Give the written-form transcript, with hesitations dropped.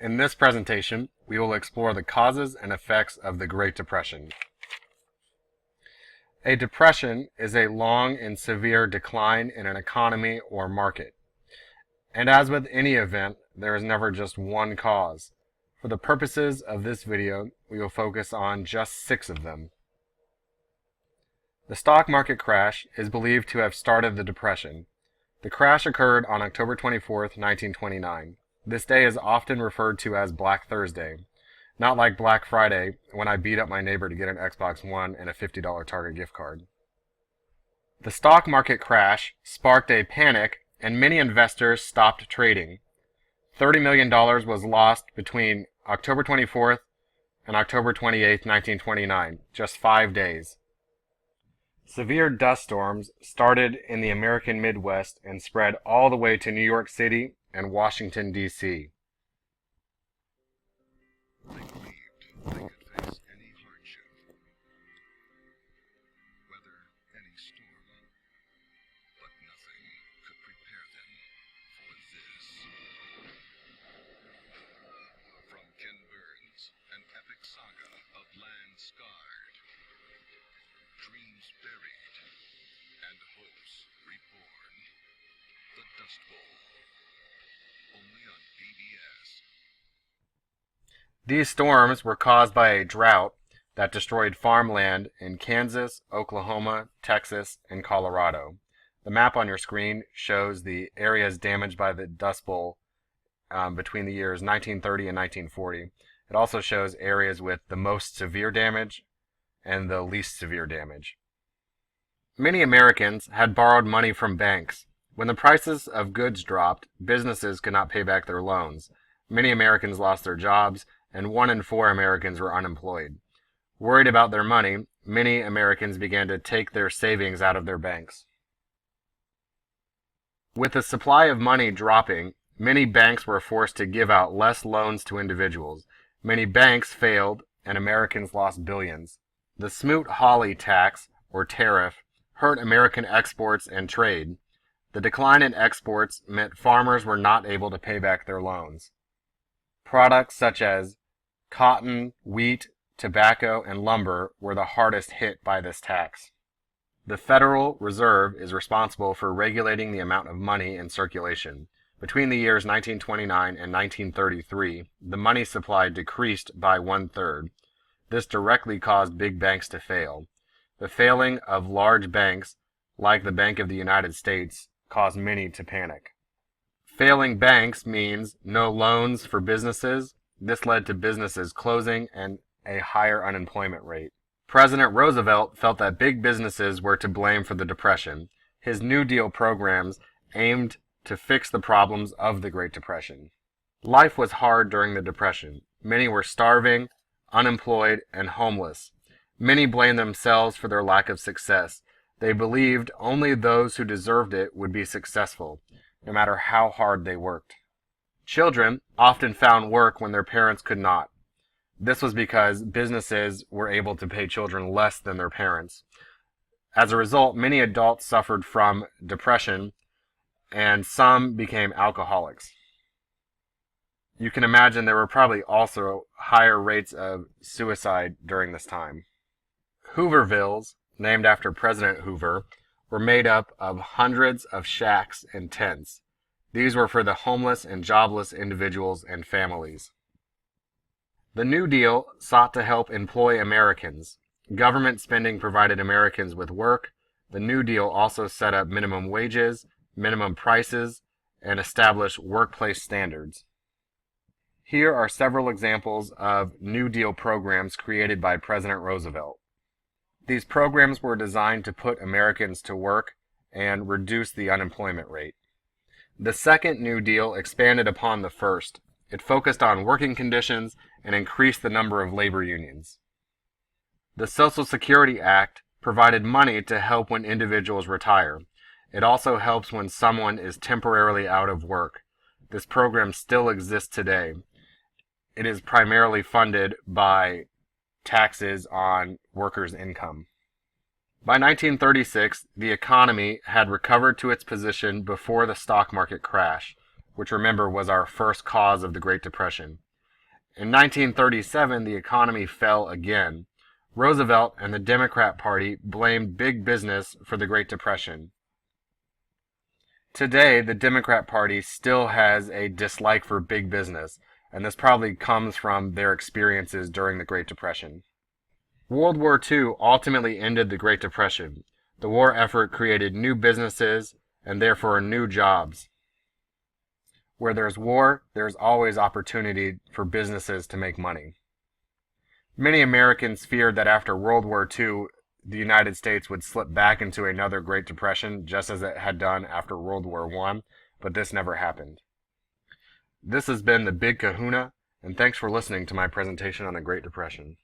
In this presentation, we will explore the causes and effects of the Great Depression. A depression is a long and severe decline in an economy or market. And as with any event, there is never just one cause. For the purposes of this video, we will focus on just 6 of them. The stock market crash is believed to have started the Depression. The crash occurred on October 24, 1929. This day is often referred to as Black Thursday, not like Black Friday when I beat up my neighbor to get an Xbox One and a $50 Target gift card. The stock market crash sparked a panic and many investors stopped trading. $30 million was lost between October 24th and October 28, 1929, just 5 days. Severe dust storms started in the American Midwest and spread all the way to New York City and Washington, D.C. They believed they could face any hardship, weather any storm, but nothing could prepare them for this. From Ken Burns, an epic saga of land scarred, dreams buried, and hopes reborn. The Dust Bowl. Only on PBS. These storms were caused by a drought that destroyed farmland in Kansas, Oklahoma, Texas, and Colorado. The map on your screen shows the areas damaged by the Dust Bowl between the years 1930 and 1940. It also shows areas with the most severe damage and the least severe damage. Many Americans had borrowed money from banks. When the prices of goods dropped, businesses could not pay back their loans. Many Americans lost their jobs, and 1 in 4 Americans were unemployed. Worried about their money, many Americans began to take their savings out of their banks. With the supply of money dropping, many banks were forced to give out less loans to individuals. Many banks failed, and Americans lost billions. The Smoot-Hawley tax, or tariff, hurt American exports and trade. The decline in exports meant farmers were not able to pay back their loans. Products such as cotton, wheat, tobacco, and lumber were the hardest hit by this tax. The Federal Reserve is responsible for regulating the amount of money in circulation. Between the years 1929 and 1933, the money supply decreased by 1/3. This directly caused big banks to fail. The failing of large banks, like the Bank of the United States, caused many to panic. Failing banks means no loans for businesses. This led to businesses closing and a higher unemployment rate. President Roosevelt felt that big businesses were to blame for the Depression. His New Deal programs aimed to fix the problems of the Great Depression. Life was hard during the Depression. Many were starving, unemployed, and homeless. Many blamed themselves for their lack of success. They believed only those who deserved it would be successful, no matter how hard they worked. Children often found work when their parents could not. This was because businesses were able to pay children less than their parents. As a result, many adults suffered from depression, and some became alcoholics. You can imagine there were probably also higher rates of suicide during this time. Hoovervilles, named after President Hoover, were made up of hundreds of shacks and tents. These were for the homeless and jobless individuals and families. The New Deal sought to help employ Americans. Government spending provided Americans with work. The New Deal also set up minimum wages, minimum prices, and established workplace standards. Here are several examples of New Deal programs created by President Roosevelt. These programs were designed to put Americans to work and reduce the unemployment rate. The second New Deal expanded upon the first. It focused on working conditions and increased the number of labor unions. The Social Security Act provided money to help when individuals retire. It also helps when someone is temporarily out of work. This program still exists today. It is primarily funded by taxes on workers' income. By 1936, the economy had recovered to its position before the stock market crash, which remember was our first cause of the Great Depression. In 1937, the economy fell again. Roosevelt and the Democrat Party blamed big business for the Great Depression. Today, the Democrat Party still has a dislike for big business, and this probably comes from their experiences during the Great Depression. World War II ultimately ended the Great Depression. The war effort created new businesses and therefore new jobs. Where there's war, there's always opportunity for businesses to make money. Many Americans feared that after World War II, the United States would slip back into another Great Depression, just as it had done after World War I, but this never happened. This has been the Big Kahuna, and thanks for listening to my presentation on the Great Depression.